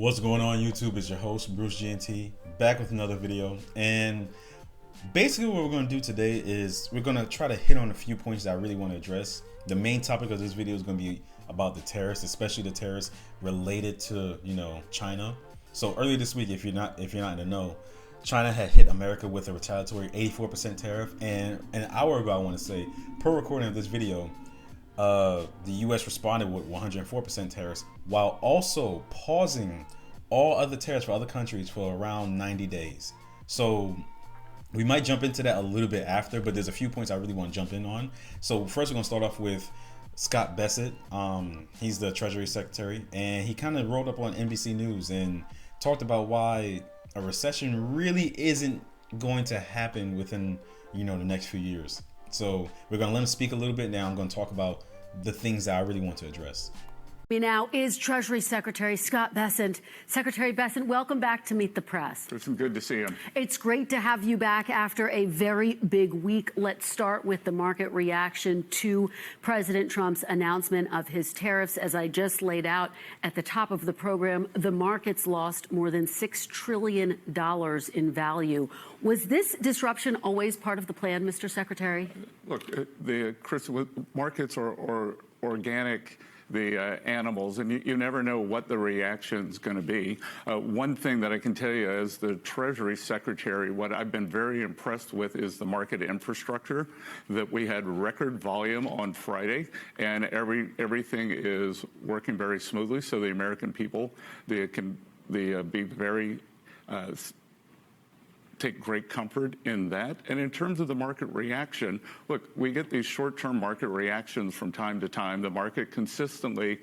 What's going on, YouTube? It's your host, Bruce GNT, back with another video. And basically what we're going to do today is we're going to try to hit on a few points that I really want to address. The main topic of this video is going to be about the tariffs, especially the tariffs related to, China. So earlier this week, if you're not in the know, China had hit America with a retaliatory 84% tariff. And an hour ago, I want to say, per recording of this video, the US responded with 104% tariffs, while also pausing all other tariffs for other countries for around 90 days. So we might jump into that a little bit after, but there's a few points I really want to jump in on. So first, we're going to start off with Scott Bessent. He's the Treasury Secretary, and he kind of rolled up on NBC News and talked about why a recession really isn't going to happen within, the next few years. So we're going to let him speak a little bit now. I'm going to talk about the things that I really want to address. Now is Treasury Secretary Scott Bessent. Secretary Bessent, welcome back to Meet the Press. It's good to see you. It's great to have you back after a very big week. Let's start with the market reaction to President Trump's announcement of his tariffs. As I just laid out at the top of the program, the markets lost more than $6 trillion in value. Was this disruption always part of the plan, Mr. Secretary? Look, Chris, markets are organic. The animals, and you never know what the reaction is going to be. One thing that I can tell you as the Treasury Secretary, what I've been very impressed with is the market infrastructure, that we had record volume on Friday, and everything is working very smoothly, so the American people, they can be very take great comfort in that. And in terms of the market reaction, look, we get these short-term market reactions from time to time. The market consistently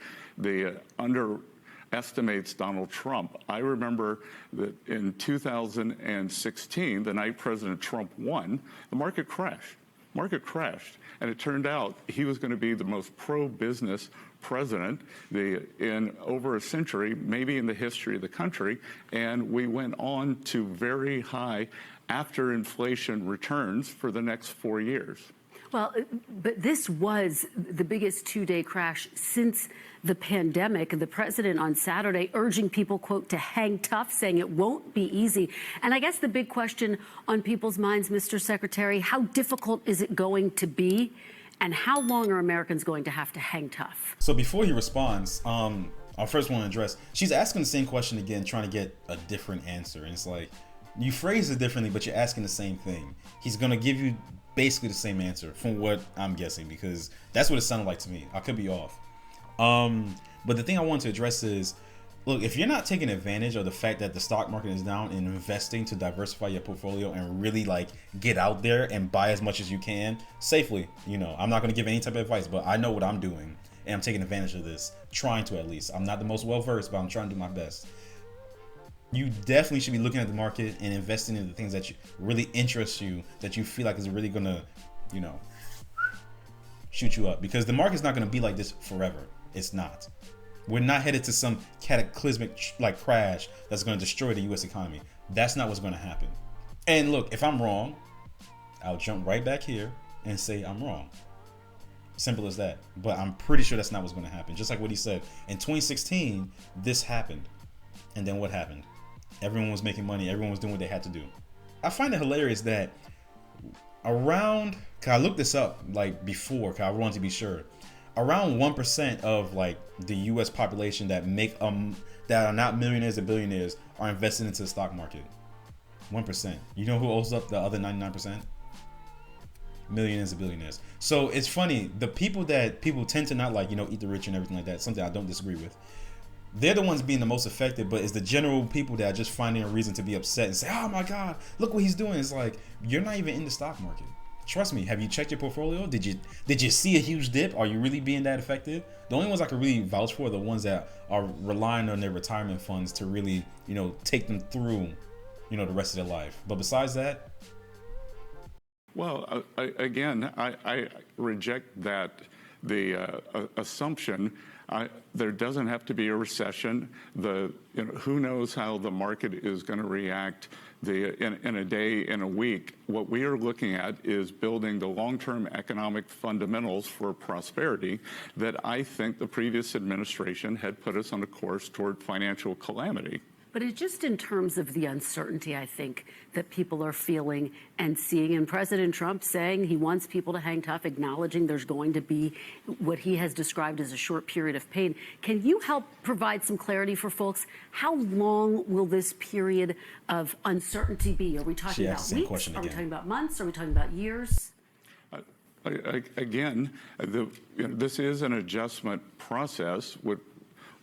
underestimates Donald Trump. I remember that in 2016, the night President Trump won, the market crashed. And it turned out he was going to be the most pro-business president in over a century, maybe in the history of the country. And we went on to very high after inflation returns for the next 4 years. Well, but this was the biggest two-day crash since the pandemic. The president on Saturday urging people, quote, to hang tough, saying it won't be easy. And I guess the big question on people's minds, Mr. Secretary, how difficult is it going to be? And how long are Americans going to have to hang tough? So before he responds, I first want to address, she's asking the same question again, trying to get a different answer. And it's like, you phrase it differently, but you're asking the same thing. He's going to give you basically the same answer from what I'm guessing, because that's what it sounded like to me. I could be off. But the thing I want to address is, look, if you're not taking advantage of the fact that the stock market is down and investing to diversify your portfolio and really get out there and buy as much as you can safely, I'm not going to give any type of advice, but I know what I'm doing and I'm taking advantage of this, trying to at least. I'm not the most well-versed, but I'm trying to do my best. You definitely should be looking at the market and investing in the things that really interest you, that you feel like is really going to, shoot you up, because the market's not going to be like this forever. It's not. We're not headed to some cataclysmic crash that's going to destroy the U.S. economy. That's not what's going to happen. And look, if I'm wrong, I'll jump right back here and say I'm wrong. Simple as that. But I'm pretty sure that's not what's going to happen. Just like what he said. In 2016, this happened. And then what happened? Everyone was making money. Everyone was doing what they had to do. I find it hilarious that around, cause I looked this up before, cause I wanted to be sure. Around 1% of the U.S. population that that are not millionaires and billionaires are invested into the stock market. 1%. You know who owns up the other 99%? Millionaires and billionaires. So it's funny, the people that people tend to not eat the rich and everything like that, something I don't disagree with. They're the ones being the most affected, but it's the general people that are just finding a reason to be upset and say, oh my God, look what he's doing. It's like, you're not even in the stock market. Trust me. Have you checked your portfolio? Did you see a huge dip? Are you really being that affected? The only ones I can really vouch for are the ones that are relying on their retirement funds to really, take them through, the rest of their life. But besides that, well, I reject that the assumption. There doesn't have to be a recession. Who knows how the market is going to react in a day, in a week. What we are looking at is building the long-term economic fundamentals for prosperity that I think the previous administration had put us on a course toward financial calamity. But it's just in terms of the uncertainty, I think, that people are feeling and seeing. And President Trump saying he wants people to hang tough, acknowledging there's going to be what he has described as a short period of pain. Can you help provide some clarity for folks? How long will this period of uncertainty be? Are we talking about weeks? Are we talking about months? Are we talking about years? Again, this is an adjustment process.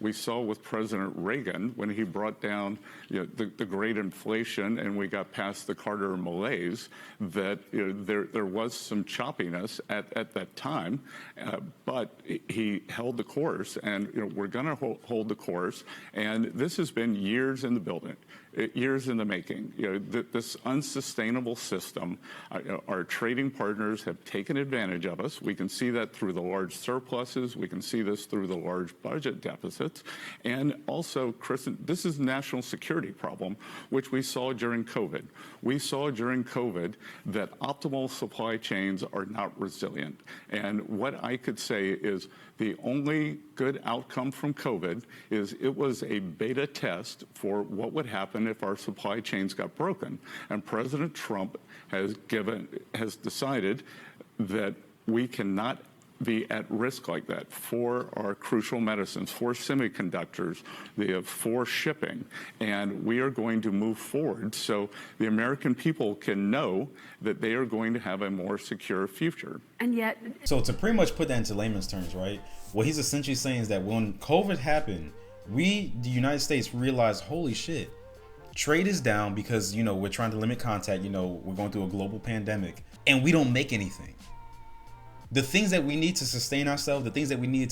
We saw with President Reagan when he brought down the great inflation and we got past the Carter malaise, that there was some choppiness at that time, but he held the course, and we're going to hold the course. And this has been years in the building, years in the making. This unsustainable system, our trading partners have taken advantage of us. We can see that through the large surpluses. We can see this through the large budget deficits. And also, Kristen, this is a national security problem, which we saw during COVID. We saw during COVID that optimal supply chains are not resilient. And what I could say is the only good outcome from COVID is it was a beta test for what would happen if our supply chains got broken. And President Trump has decided that we cannot be at risk like that for our crucial medicines, for semiconductors, for shipping. And we are going to move forward so the American people can know that they are going to have a more secure future. And yet... So to pretty much put that into layman's terms, right? What he's essentially saying is that when COVID happened, the United States, realized, holy shit, trade is down because, we're trying to limit contact, we're going through a global pandemic, and we don't make anything. The things that we need to sustain ourselves, the things that we needed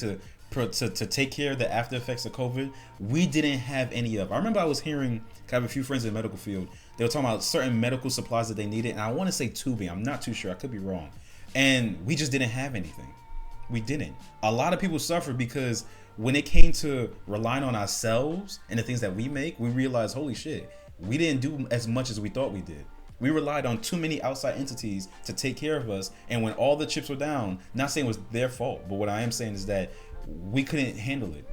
to take care of the after effects of COVID, we didn't have any of. I remember I was hearing, I have a few friends in the medical field, they were talking about certain medical supplies that they needed, and I want to say tubing, I'm not too sure, I could be wrong. And we just didn't have anything. We didn't. A lot of people suffered because when it came to relying on ourselves and the things that we make, we realized, holy shit, we didn't do as much as we thought we did. We relied on too many outside entities to take care of us. And when all the chips were down, not saying it was their fault, but what I am saying is that we couldn't handle it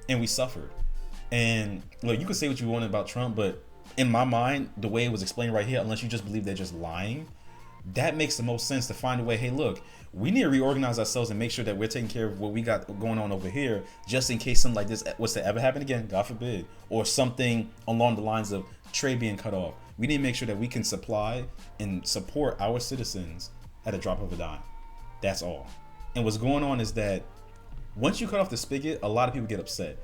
and we suffered. And look, you could say what you want about Trump, but in my mind, the way it was explained right here, unless you just believe they're just lying, that makes the most sense to find a way. Hey, look, we need to reorganize ourselves and make sure that we're taking care of what we got going on over here, just in case something like this was to ever happen again, God forbid, or something along the lines of trade being cut off. We need to make sure that we can supply and support our citizens at a drop of a dime. That's all. And what's going on is that once you cut off the spigot, a lot of people get upset.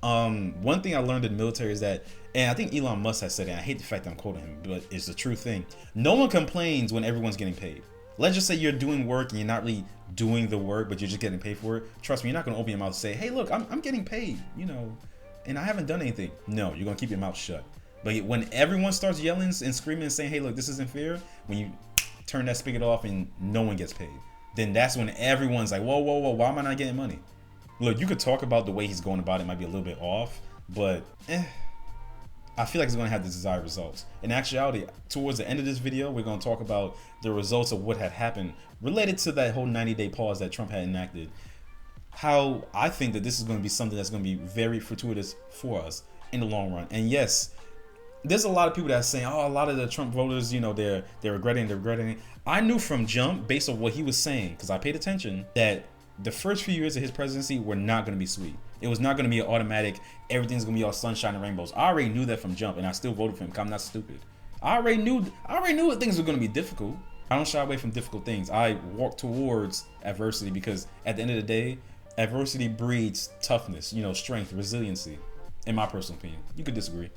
One thing I learned in the military is that, and I think Elon Musk has said it, I hate the fact that I'm quoting him, but it's the true thing. No one complains when everyone's getting paid. Let's just say you're doing work and you're not really doing the work, but you're just getting paid for it. Trust me, you're not going to open your mouth and say, hey, look, I'm getting paid, and I haven't done anything. No, you're going to keep your mouth shut. But when everyone starts yelling and screaming and saying, hey, look, this isn't fair, when you turn that spigot off and no one gets paid, then that's when everyone's like, whoa, why am I not getting money? Look, you could talk about the way he's going about it might be a little bit off, but I feel like it's going to have the desired results. In actuality, towards the end of this video, we're going to talk about the results of what had happened related to that whole 90-day pause that Trump had enacted. How I think that this is going to be something that's going to be very fortuitous for us in the long run. And yes, there's a lot of people that are saying, oh, a lot of the Trump voters, they're regretting it. I knew from jump, based on what he was saying, because I paid attention, that the first few years of his presidency were not going to be sweet. It was not going to be an automatic, everything's going to be all sunshine and rainbows. I already knew that from jump, and I still voted for him because I'm not stupid. I already knew that things were going to be difficult. I don't shy away from difficult things. I walk towards adversity because at the end of the day, adversity breeds toughness, strength, resiliency, in my personal opinion. You could disagree.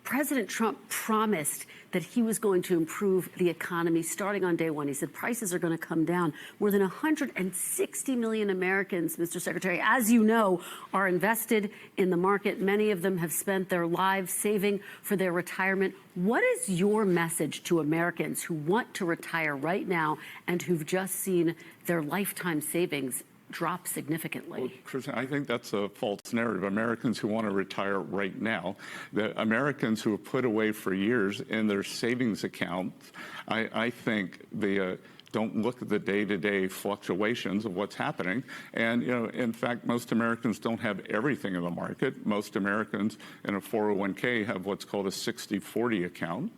President Trump promised that he was going to improve the economy starting on day one. He said prices are going to come down. More than 160 million Americans, Mr. Secretary, as you know, are invested in the market. Many of them have spent their lives saving for their retirement. What is your message to Americans who want to retire right now and who've just seen their lifetime savings drop significantly. Well, Kristen, I think that's a false narrative. Americans who want to retire right now, the Americans who have put away for years in their savings accounts, I think the don't look at the day-to-day fluctuations of what's happening. And, in fact, most Americans don't have everything in the market. Most Americans in a 401k have what's called a 60-40 account.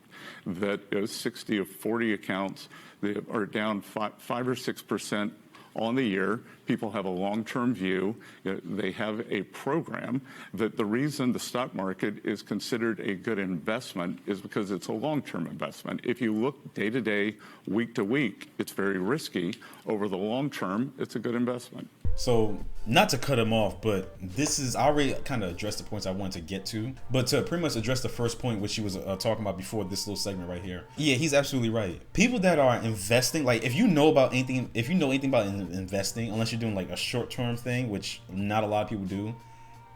That is 60 of 40 accounts that are down 5 or 6% on the year. People have a long-term view. They have a program. That the reason the stock market is considered a good investment is because it's a long-term investment. If you look day to day, week to week, it's very risky. Over the long term, it's a good investment. So, not to cut him off, but I already kind of addressed the points I wanted to get to. But to pretty much address the first point, which he was talking about before this little segment right here. Yeah, he's absolutely right. People that are investing, like if you know anything about investing, unless you're doing like a short-term thing, which not a lot of people do,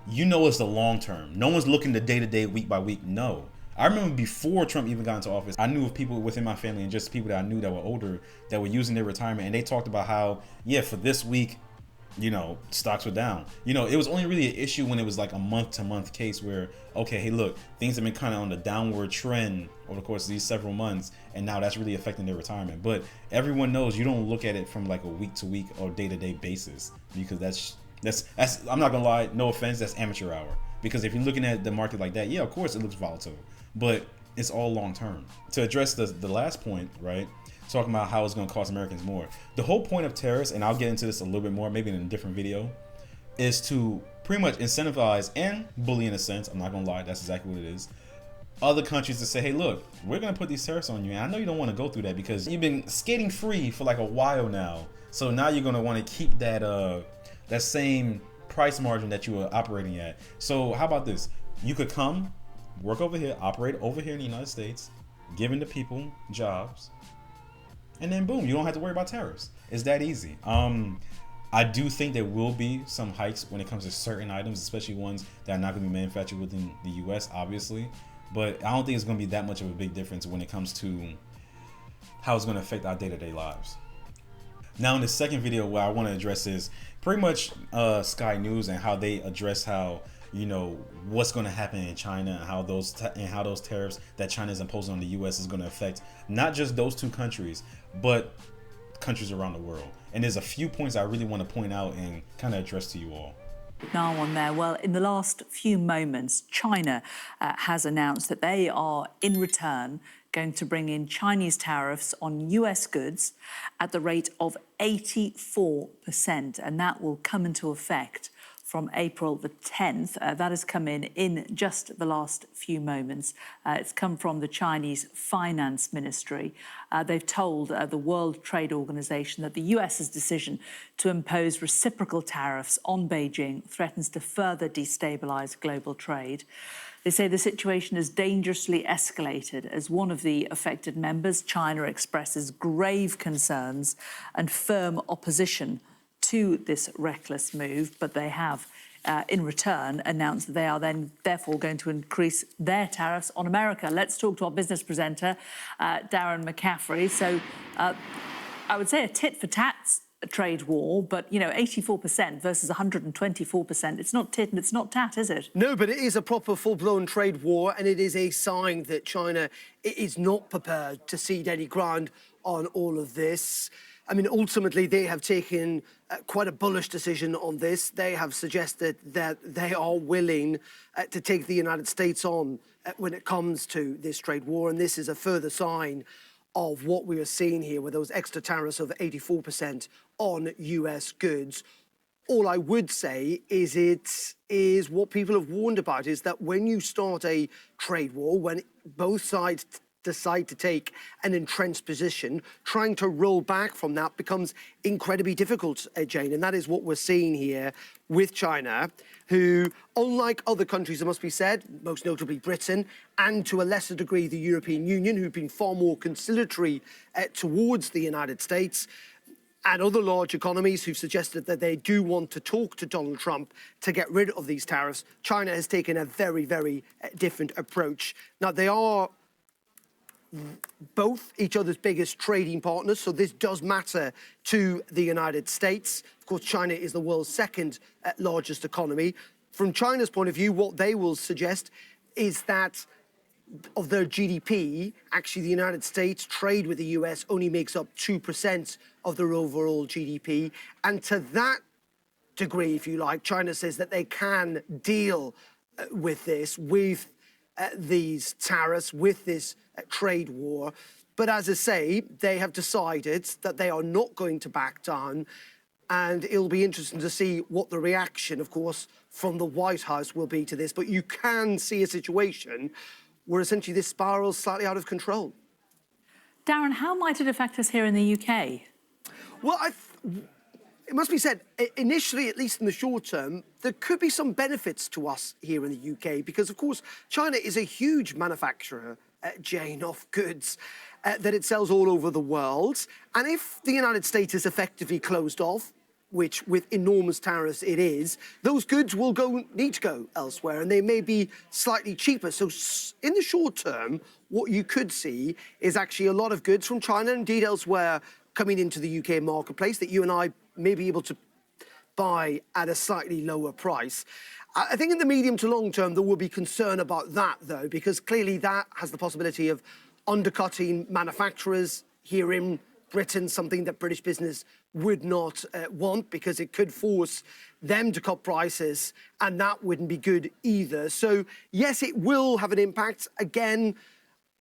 it's the long term. No one's looking the day-to-day, week by week. No. I remember before Trump even got into office, I knew of people within my family and just people that I knew that were older that were using their retirement, and they talked about how, for this week, stocks were down. It was only really an issue when it was like a month-to-month case where, okay, hey, look, things have been kind of on the downward trend over the course of these several months, and now that's really affecting their retirement. But everyone knows you don't look at it from like a week-to-week or day-to-day basis, because that's I'm not gonna lie, no offense, that's amateur hour. Because if you're looking at the market like that, of course it looks volatile, but it's all long-term. To address the last point, right? Talking about how it's going to cost Americans more. The whole point of tariffs, and I'll get into this a little bit more, maybe in a different video, is to pretty much incentivize and bully in a sense. I'm not going to lie, that's exactly what it is. Other countries to say, hey, look, we're going to put these tariffs on you. And I know you don't want to go through that because you've been skating free for like a while now. So now you're going to want to keep that same price margin that you were operating at. So how about this? You could come, work over here, operate over here in the United States, giving the people jobs, and then boom, you don't have to worry about tariffs. It's that easy. I do think there will be some hikes when it comes to certain items, especially ones that are not going to be manufactured within the U.S., obviously. But I don't think it's going to be that much of a big difference when it comes to how it's going to affect our day-to-day lives. Now, in the second video, what I want to address is pretty much Sky News and how they address how what's going to happen in China and how those tariffs that China is imposing on the U.S. is going to affect not just those two countries, but countries around the world. And there's a few points I really want to point out and kind of address to you all. Now on there, well, in the last few moments, China has announced that they are, in return, going to bring in Chinese tariffs on US goods at the rate of 84%, and that will come into effect from April the 10th. That has come in just the last few moments. It's come from the Chinese Finance Ministry. They've told the World Trade Organization that the US's decision to impose reciprocal tariffs on Beijing threatens to further destabilize global trade. They say the situation has dangerously escalated as one of the affected members, China, expresses grave concerns and firm opposition to this reckless move, but they have, in return, announced that they are then therefore going to increase their tariffs on America. Let's talk to our business presenter, Darren McCaffrey. So I would say a tit-for-tat trade war, but, 84% versus 124%. It's not tit and it's not tat, is it? No, but it is a proper full-blown trade war, and it is a sign that China is not prepared to cede any ground on all of this. I mean, ultimately, they have taken quite a bullish decision on this. They have suggested that they are willing to take the United States on when it comes to this trade war. And this is a further sign of what we are seeing here with those extra tariffs of 84% on US goods. All I would say is it is what people have warned about, is that when you start a trade war, when both sides decide to take an entrenched position, trying to roll back from that becomes incredibly difficult, Jane. And that is what we're seeing here with China, who, unlike other countries, it must be said, most notably Britain, and to a lesser degree the European Union, who've been far more conciliatory towards the United States, and other large economies who've suggested that they do want to talk to Donald Trump to get rid of these tariffs, China has taken a very, very different approach. Now, they are both each other's biggest trading partners, so this does matter to the United States. Of course, China is the world's second largest economy. From China's point of view, what they will suggest is that of their GDP, actually the United States trade with the US only makes up 2% of their overall GDP. And to that degree, if you like, China says that they can deal with this, with these tariffs, with this trade war. But as I say, they have decided that they are not going to back down. And it'll be interesting to see what the reaction, of course, from the White House will be to this. But you can see a situation where essentially this spirals slightly out of control. Darren, how might it affect us here in the UK? Well, it must be said, initially, at least in the short term, there could be some benefits to us here in the UK because, of course, China is a huge manufacturer, Jane, of goods that it sells all over the world. And if the United States is effectively closed off, which with enormous tariffs it is, those goods will need to go elsewhere and they may be slightly cheaper. So in the short term, what you could see is actually a lot of goods from China, indeed elsewhere, coming into the UK marketplace that you and I may be able to buy at a slightly lower price. I think in the medium to long term, there will be concern about that, though, because clearly that has the possibility of undercutting manufacturers here in Britain, something that British business would not want because it could force them to cut prices, and that wouldn't be good either. So, yes, it will have an impact. Again,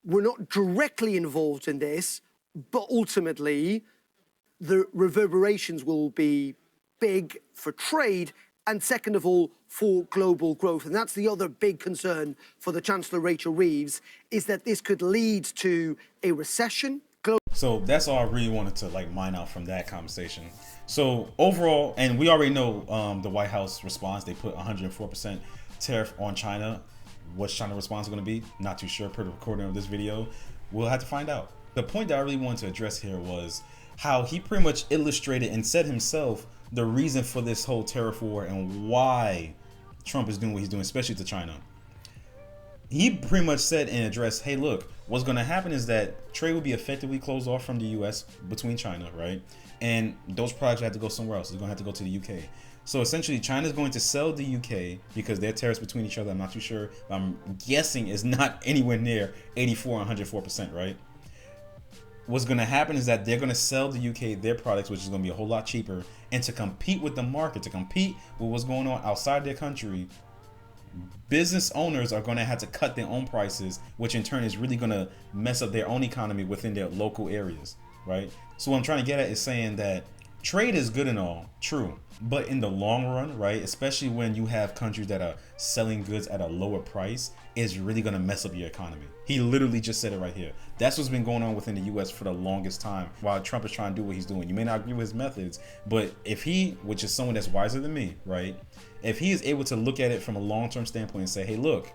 we're not directly involved in this, but ultimately, the reverberations will be big for trade and, second of all, for global growth. And that's the other big concern for the Chancellor Rachel Reeves, is that this could lead to a recession. So that's all I really wanted to mine out from that conversation. So overall, and we already know the White House response, they put 104% tariff on China. What's China's response going to be? Not too sure per the recording of this video. We'll have to find out. The point that I really wanted to address here was how he pretty much illustrated and said himself the reason for this whole tariff war and why Trump is doing what he's doing, especially to China. He pretty much said and addressed, hey, look, what's going to happen is that trade will be effectively closed off from the U.S. between China, right? And those products have to go somewhere else. They're going to have to go to the U.K. So essentially, China's going to sell the U.K. because their tariffs between each other, I'm not too sure, but I'm guessing is not anywhere near 84 and 104%, right? What's going to happen is that they're going to sell the UK their products, which is going to be a whole lot cheaper. And to compete with the market, to compete with what's going on outside their country, business owners are going to have to cut their own prices, which in turn is really going to mess up their own economy within their local areas, right? So what I'm trying to get at is saying that trade is good and all, true. But in the long run, right, especially when you have countries that are selling goods at a lower price, it's really going to mess up your economy. He literally just said it right here. That's what's been going on within the U.S. for the longest time while Trump is trying to do what he's doing. You may not agree with his methods, but if he, which is someone that's wiser than me, right, if he is able to look at it from a long-term standpoint and say, hey, look,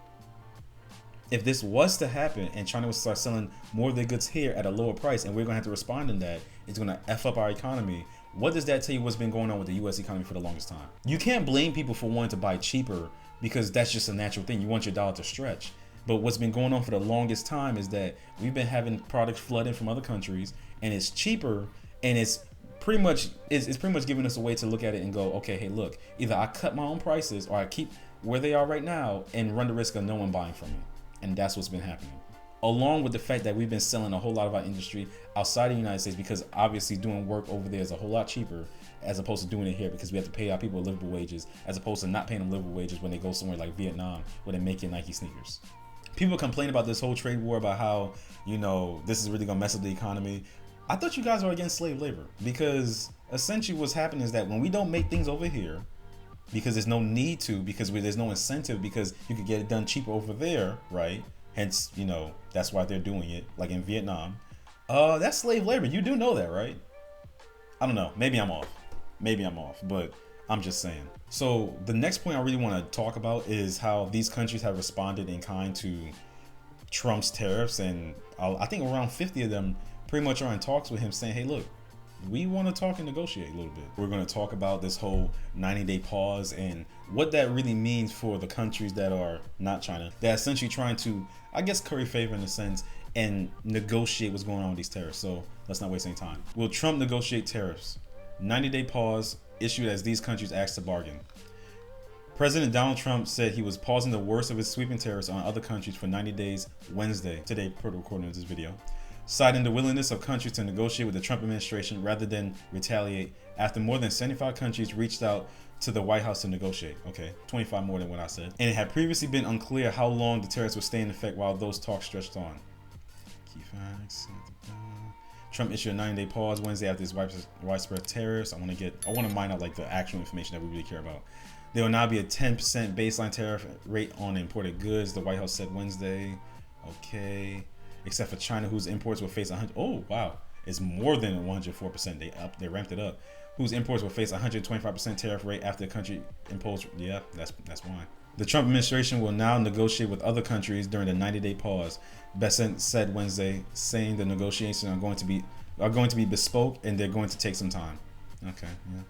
if this was to happen and China would start selling more of their goods here at a lower price and we're going to have to respond in that, it's going to F up our economy. What does that tell you what's been going on with the U.S. economy for the longest time? You can't blame people for wanting to buy cheaper because that's just a natural thing. You want your dollar to stretch. But what's been going on for the longest time is that we've been having products flooding from other countries and it's cheaper and it's pretty much giving us a way to look at it and go, okay, hey, look, either I cut my own prices or I keep where they are right now and run the risk of no one buying from me. And that's what's been happening. Along with the fact that we've been selling a whole lot of our industry outside the United States because obviously doing work over there is a whole lot cheaper as opposed to doing it here because we have to pay our people livable wages as opposed to not paying them livable wages when they go somewhere like Vietnam where they make your Nike sneakers. People complain about this whole trade war about how, this is really going to mess up the economy. I thought you guys were against slave labor because essentially what's happening is that when we don't make things over here because there's no need to, because there's no incentive, because you could get it done cheaper over there, right? Hence, that's why they're doing it, like in Vietnam. That's slave labor. You do know that, right? I don't know. Maybe I'm off, but I'm just saying. So the next point I really want to talk about is how these countries have responded in kind to Trump's tariffs. And I think around 50 of them pretty much are in talks with him saying, hey, look, we want to talk and negotiate a little bit. We're going to talk about this whole 90-day pause and what that really means for the countries that are not China. They're essentially trying to, I guess, curry favor in a sense and negotiate what's going on with these tariffs. So let's not waste any time. Will Trump negotiate tariffs? 90-day pause issued as these countries asked to bargain. President Donald Trump said he was pausing the worst of his sweeping tariffs on other countries for 90 days Wednesday, today per recording of this video, citing the willingness of countries to negotiate with the Trump administration rather than retaliate after more than 75 countries reached out to the White House to negotiate. Okay, 25 more than what I said. And it had previously been unclear how long the tariffs would stay in effect while those talks stretched on. Key facts. Trump issued a 90-day pause Wednesday after his widespread tariffs. I want to mine out like the actual information that we really care about. There will now be a 10% baseline tariff rate on imported goods, the White House said Wednesday. Okay. Except for China, whose imports will face 100. Oh, wow. It's more than 104%. They ramped it up. Whose imports will face 125% tariff rate after the country imposed. Yeah, that's why. The Trump administration will now negotiate with other countries during the 90-day pause, Bessent said Wednesday, saying the negotiations are going to be bespoke and they're going to take some time. Okay, yeah.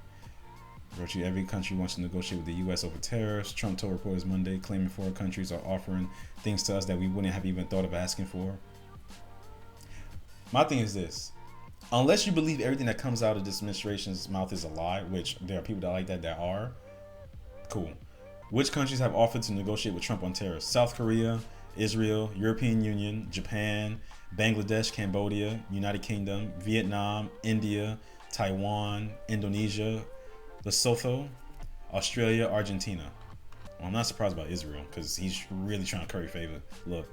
Virtually every country wants to negotiate with the U.S. over tariffs. Trump told reporters Monday, claiming foreign countries are offering things to us that we wouldn't have even thought of asking for. My thing is this. Unless you believe everything that comes out of this administration's mouth is a lie, which there are people that like that are, cool. Which countries have offered to negotiate with Trump on tariffs? South Korea, Israel, European Union, Japan, Bangladesh, Cambodia, United Kingdom, Vietnam, India, Taiwan, Indonesia, Lesotho, Australia, Argentina. Well, I'm not surprised about Israel because he's really trying to curry favor. Look,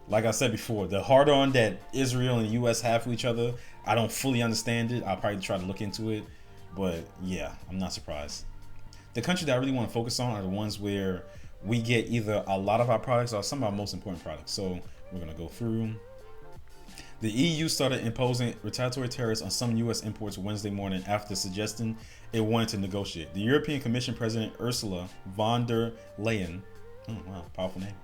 like I said before, the harder on that Israel and the U.S. have for each other, I don't fully understand it. I'll probably try to look into it. But yeah, I'm not surprised. The country that I really want to focus on are the ones where we get either a lot of our products or some of our most important products. So we're going to go through. The EU started imposing retaliatory tariffs on some U.S. imports Wednesday morning after suggesting it wanted to negotiate. The European Commission President Ursula von der Leyen, oh wow, powerful name,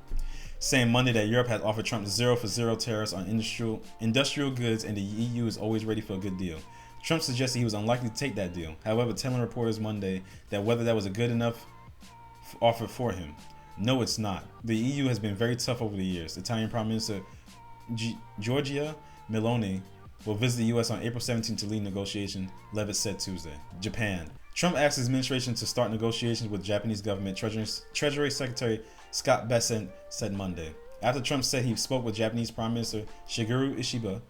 saying Monday that Europe has offered Trump 0 for 0 tariffs on industrial goods and the EU is always ready for a good deal. Trump suggested he was unlikely to take that deal, however, telling reporters Monday that whether that was a good enough offer for him. No, it's not. The EU has been very tough over the years. Italian Prime Minister Giorgia Meloni will visit the U.S. on April 17 to lead negotiations, Levitt said Tuesday. Japan. Trump asked his administration to start negotiations with Japanese government. Treasury Secretary Scott Bessent said Monday. After Trump said he spoke with Japanese Prime Minister Shigeru Ishiba,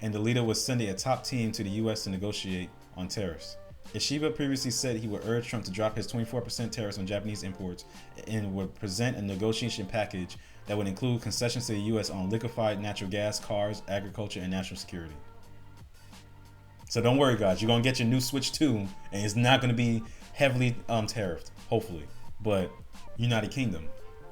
and the leader was sending a top team to the U.S. to negotiate on tariffs. Ishiba previously said he would urge Trump to drop his 24% tariffs on Japanese imports and would present a negotiation package that would include concessions to the U.S. on liquefied natural gas, cars, agriculture, and national security. So don't worry, guys. You're going to get your new Switch 2, and it's not going to be heavily tariffed, hopefully. But United Kingdom.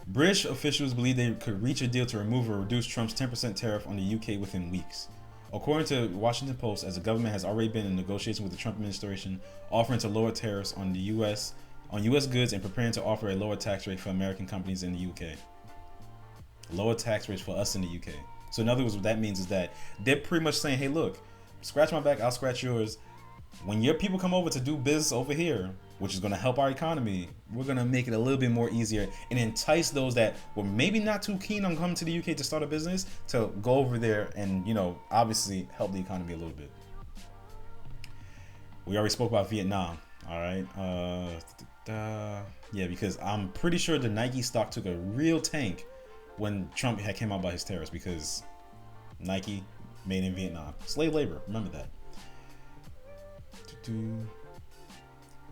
British officials believe they could reach a deal to remove or reduce Trump's 10% tariff on the UK within weeks. According to Washington Post, as the government has already been in negotiation with the Trump administration, offering to lower tariffs on U.S. goods and preparing to offer a lower tax rate for American companies in the UK. Lower tax rates for us in the UK. So in other words, what that means is that they're pretty much saying, hey, look, scratch my back, I'll scratch yours. When your people come over to do business over here, which is going to help our economy, we're going to make it a little bit more easier and entice those that were maybe not too keen on coming to the UK to start a business to go over there and, obviously help the economy a little bit. We already spoke about Vietnam. All right. Yeah, because I'm pretty sure the Nike stock took a real tank when Trump had came out about his tariffs because Nike made in Vietnam. Slave labor. Remember that.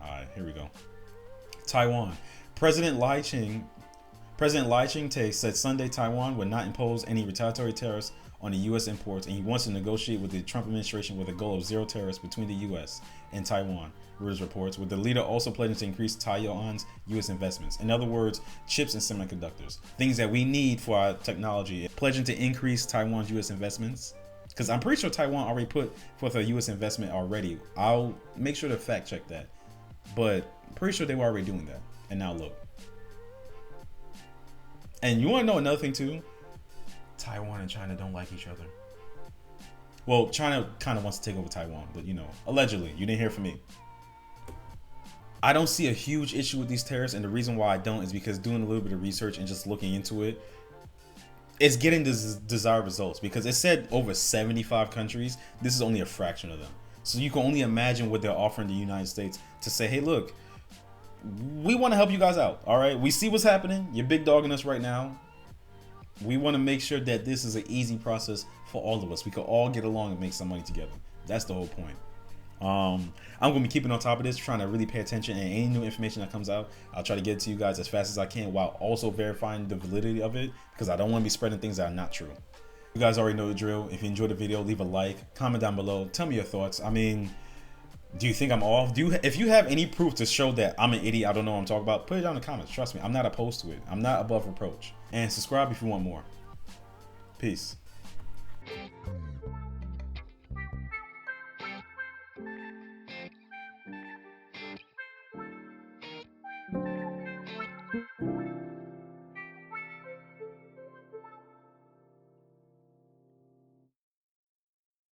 All right, here we go. Taiwan. President Lai Ching-te said Sunday Taiwan would not impose any retaliatory tariffs on the U.S. imports, and he wants to negotiate with the Trump administration with a goal of 0 tariffs between the U.S. and Taiwan, Reuters reports, with the leader also pledging to increase Taiwan's U.S. investments. In other words, chips and semiconductors, things that we need for our technology, pledging to increase Taiwan's U.S. investments. Because I'm pretty sure Taiwan already put forth a U.S. investment already. I'll make sure to fact check that. But I'm pretty sure they were already doing that. And now look. And you want to know another thing too? Taiwan and China don't like each other. Well, China kind of wants to take over Taiwan, but allegedly, you didn't hear from me. I don't see a huge issue with these tariffs, and the reason why I don't is because doing a little bit of research and just looking into it, it's getting this desired results, because it said over 75 countries. This is only a fraction of them. So you can only imagine what they're offering the United States to say, hey, look, we want to help you guys out. All right, we see what's happening. You're big dogging us right now. We want to make sure that this is an easy process for all of us. We can all get along and make some money together. That's the whole point. I'm gonna be keeping on top of this, trying to really pay attention, and any new information that comes out, I'll try to get it to you guys as fast as I can, while also verifying the validity of it, because I don't want to be spreading things that are not true. You guys already know the drill. If you enjoyed the video, leave a like, comment down below, tell me your thoughts. I mean, do you think I'm off? If you have any proof to show that I'm an idiot, I don't know what I'm talking about, put it down in the comments. Trust me, I'm not opposed to it. I'm not above reproach. And subscribe if you want more. Peace.